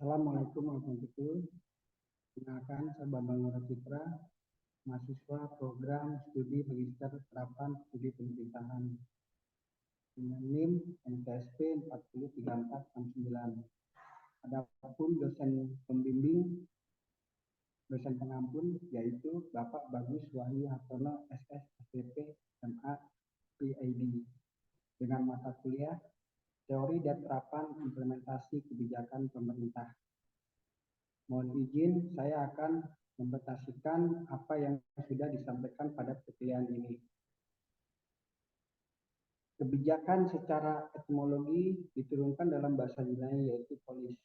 Assalamualaikum warahmatullahi wabarakatuh. Perkenalkan, saya Bambang Citra, mahasiswa program studi magister terapan studi pemerintahan dengan NIM MTSP 403469. Adapun dosen pembimbing, dosen pengampun yaitu Bapak Bagus Wahyu Hartono SS SPP MA PID dengan mata kuliah Teori dan Terapan Implementasi Kebijakan Pemerintah. Mohon izin, saya akan mempresentasikan apa yang sudah disampaikan pada perkuliahan ini. Kebijakan secara etimologi diturunkan dalam bahasa Yunani yaitu polis,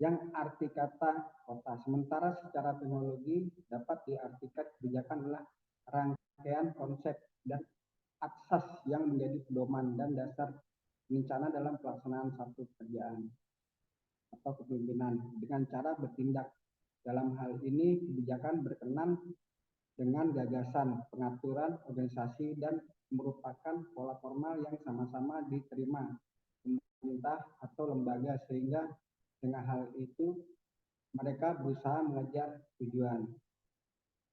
yang arti kata kota. Sementara secara teknologi dapat diartikan kebijakan adalah rangkaian konsep dan asas yang menjadi pedoman dan dasar rencana dalam pelaksanaan satu pekerjaan atau kepemimpinan dengan cara bertindak. Dalam hal ini, kebijakan berkenan dengan gagasan, pengaturan, organisasi, dan merupakan pola formal yang sama-sama diterima pemerintah atau lembaga, sehingga dengan hal itu mereka berusaha mengejar tujuan.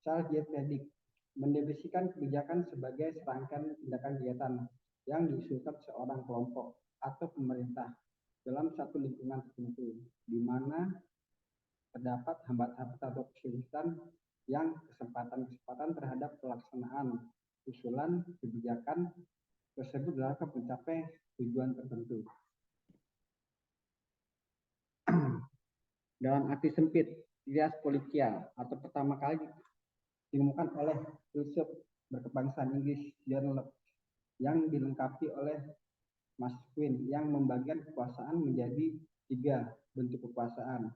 Charles J. Pedic mendefinisikan kebijakan sebagai serangkaian tindakan kegiatan yang diusulkan seorang kelompok atau pemerintah dalam satu lingkungan tertentu, di mana terdapat hambatan atau kesulitan yang kesempatan terhadap pelaksanaan usulan kebijakan tersebut dalam mencapai tujuan tertentu. Dalam arti sempit, trias politia atau pertama kali ditemukan oleh filsuf berkebangsaan Inggris John Locke yang dilengkapi oleh Mas Quinn yang membagikan kekuasaan menjadi 3 bentuk kekuasaan,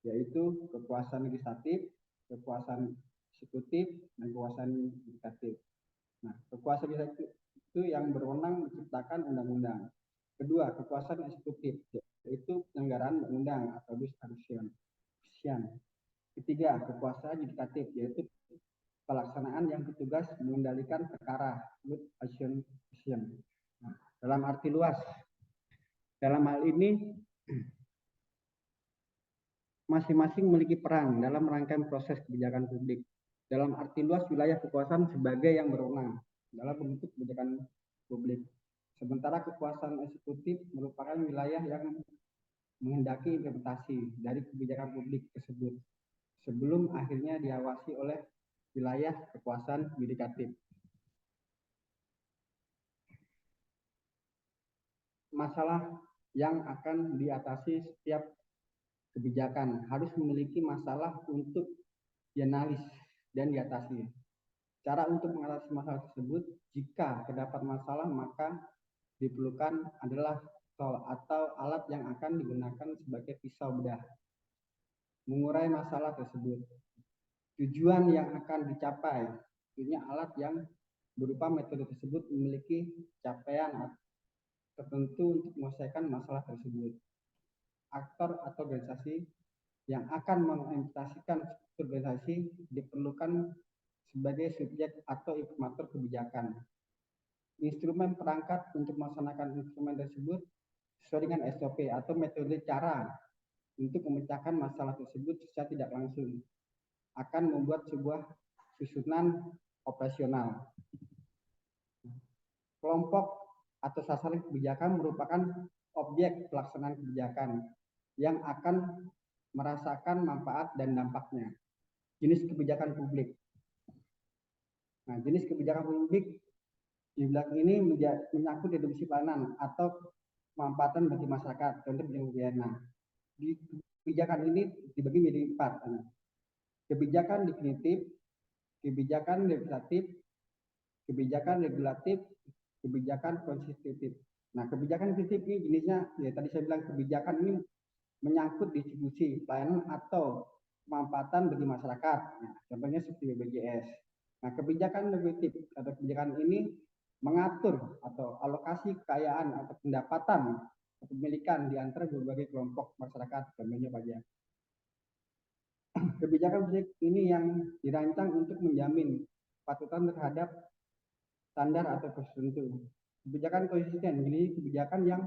yaitu kekuasaan legislatif, kekuasaan eksekutif, dan kekuasaan yudikatif. Nah, kekuasaan legislatif itu yang berwenang menciptakan undang-undang. Kedua, kekuasaan eksekutif, yaitu penyelenggaraan undang-undang atau discretion. Ketiga, kekuasaan yudikatif, yaitu pelaksanaan yang bertugas mengendalikan perkara, action. Nah, dalam arti luas, dalam hal ini masing-masing memiliki peran dalam rangkaian proses kebijakan publik. Dalam arti luas, wilayah kekuasaan sebagai yang berwenang dalam membentuk kebijakan publik. Sementara kekuasaan eksekutif merupakan wilayah yang menghendaki implementasi dari kebijakan publik tersebut sebelum akhirnya diawasi oleh wilayah kekuasaan yudikatif. Masalah yang akan diatasi setiap kebijakan harus memiliki masalah untuk dianalisis dan diatasi. Cara untuk mengatasi masalah tersebut, jika terdapat masalah maka diperlukan adalah tol atau alat yang akan digunakan sebagai pisau bedah mengurai masalah tersebut. Tujuan yang akan dicapai, punya alat yang berupa metode tersebut memiliki capaian tertentu untuk menyelesaikan masalah tersebut. Aktor atau organisasi yang akan mengimplementasikan organisasi diperlukan sebagai subjek atau implementator kebijakan. Instrumen perangkat untuk melaksanakan instrumen tersebut sesuai dengan SOP atau metode cara untuk memecahkan masalah tersebut secara tidak langsung akan membuat sebuah susunan operasional. Kelompok atau sasaran kebijakan merupakan objek pelaksanaan kebijakan yang akan merasakan manfaat dan dampaknya. Jenis kebijakan publik. Nah, jenis kebijakan publik di belakang ini menyangkut definisi pelayanan atau pemanfaatan bagi masyarakat, contoh bidang pidana. Di kebijakan ini dibagi menjadi 4. Kebijakan definitif, kebijakan legislatif, kebijakan regulatif, kebijakan konstitutif. Nah, kebijakan definitif ini jenisnya, ya tadi saya bilang kebijakan ini menyangkut distribusi pelayanan atau pemanfaatan bagi masyarakat. Nah, contohnya seperti BPJS. Nah, kebijakan regulatif atau kebijakan ini mengatur atau alokasi kekayaan atau pendapatan atau kepemilikan di antara berbagai kelompok masyarakat, contohnya pajak. Kebijakan ini yang dirancang untuk menjamin kepatuhan terhadap standar atau prosedur tertentu. Kebijakan konsisten, ini kebijakan yang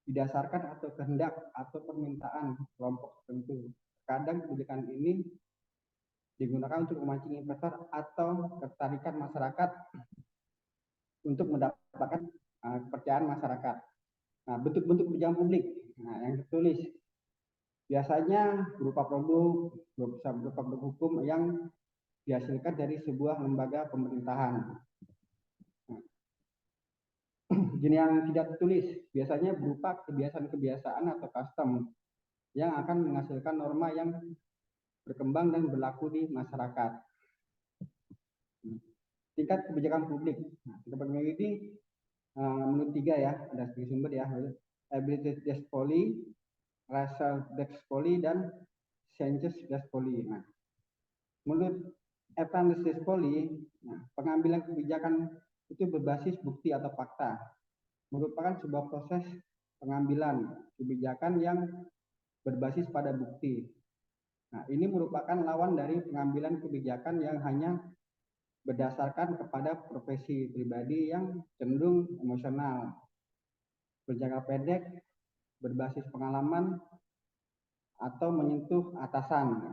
didasarkan atau kehendak atau permintaan kelompok tertentu. Kadang kebijakan ini digunakan untuk memancing investor atau ketertarikan masyarakat untuk mendapatkan kepercayaan masyarakat. Nah, bentuk-bentuk kebijakan publik, nah, yang tertulis biasanya berupa produk hukum yang dihasilkan dari sebuah lembaga pemerintahan. Nah, jenis yang tidak tertulis biasanya berupa kebiasaan-kebiasaan atau custom yang akan menghasilkan norma yang berkembang dan berlaku di masyarakat. Tingkat kebijakan publik. Nah, tingkat kebijakan ini menurut 3 ya, ada sumber ya, ability-based policy, racial-based policy, dan census-based policy. Nah, menurut evidence-based policy, nah, pengambilan kebijakan itu berbasis bukti atau fakta, merupakan sebuah proses pengambilan kebijakan yang berbasis pada bukti. Nah, ini merupakan lawan dari pengambilan kebijakan yang hanya berdasarkan kepada profesi pribadi yang cenderung emosional, berjangka pendek, berbasis pengalaman, atau menyentuh atasan.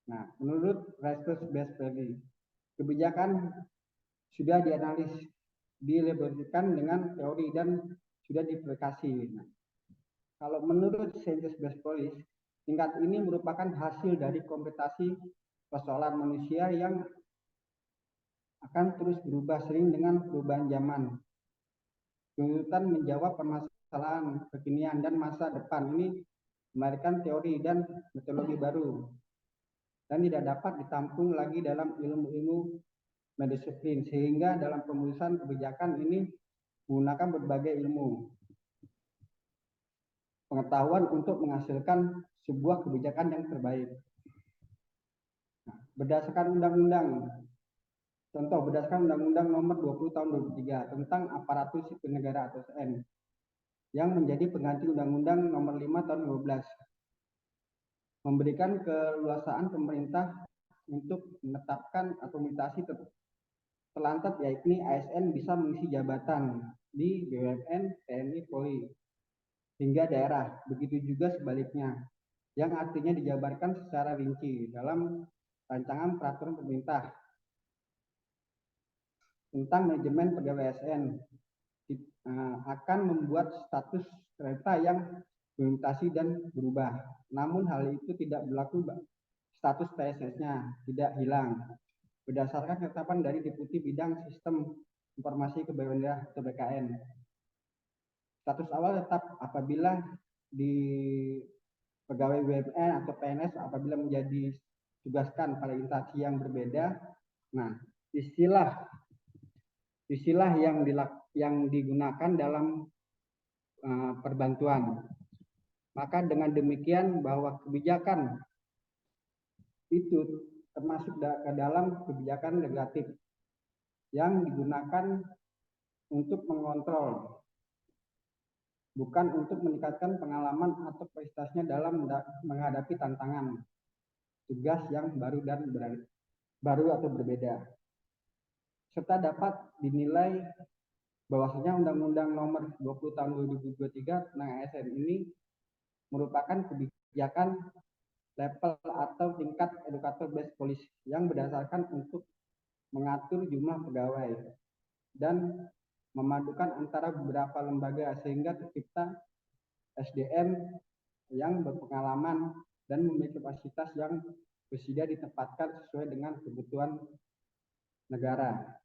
Nah, menurut research-based policy, kebijakan sudah dianalisis, dilabelkan dengan teori dan sudah diaplikasi. Nah, kalau menurut census-based policy, tingkat ini merupakan hasil dari komputasi persoalan manusia yang akan terus berubah sering dengan perubahan zaman. Tuntutan menjawab permasalahan kekinian dan masa depan ini melahirkan teori dan metodologi baru dan tidak dapat ditampung lagi dalam ilmu-ilmu mendisiplin, sehingga dalam pemulisan kebijakan ini menggunakan berbagai ilmu pengetahuan untuk menghasilkan sebuah kebijakan yang terbaik. Nah, berdasarkan undang-undang, contoh berdasarkan Undang-Undang Nomor 20 Tahun 2003 tentang Aparatur Sipil Negara atau ASN yang menjadi pengganti Undang-Undang Nomor 5 Tahun 2012, memberikan keleluasaan pemerintah untuk menetapkan atau mutasi terlantar, yakni ASN bisa mengisi jabatan di BUMN, TNI, Polri, hingga daerah. Begitu juga sebaliknya, yang artinya dijabarkan secara rinci dalam rancangan peraturan pemerintah tentang manajemen pegawai ASN akan membuat status kereta yang bermutasi dan berubah. Namun hal itu tidak berlaku status PSS-nya tidak hilang. Berdasarkan ketetapan dari Deputi Bidang Sistem Informasi Kepegawaian Daerah atau BKN. Status awal tetap apabila di pegawai BUMN atau PNS apabila menjadi tugaskan pada instansi yang berbeda. Nah, istilah yang digunakan dalam perbantuan. Maka dengan demikian bahwa kebijakan itu termasuk ke dalam kebijakan negatif yang digunakan untuk mengontrol, bukan untuk meningkatkan pengalaman atau prestasinya dalam menghadapi tantangan tugas yang baru atau berbeda, serta dapat dinilai bahwasanya Undang-Undang Nomor 20 Tahun 2023 tentang ASN ini merupakan kebijakan level atau tingkat educator based policy yang berdasarkan untuk mengatur jumlah pegawai dan memadukan antara beberapa lembaga sehingga tercipta SDM yang berpengalaman dan memiliki kapasitas yang bersedia ditempatkan sesuai dengan kebutuhan negara.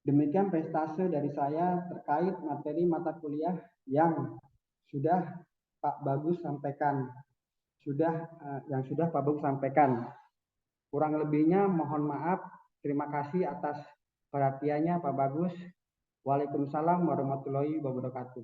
Demikian presentase dari saya terkait materi mata kuliah yang sudah Pak Bagus sampaikan. Yang sudah Pak Bagus sampaikan. Kurang lebihnya mohon maaf. Terima kasih atas perhatiannya Pak Bagus. Waalaikumsalam warahmatullahi wabarakatuh.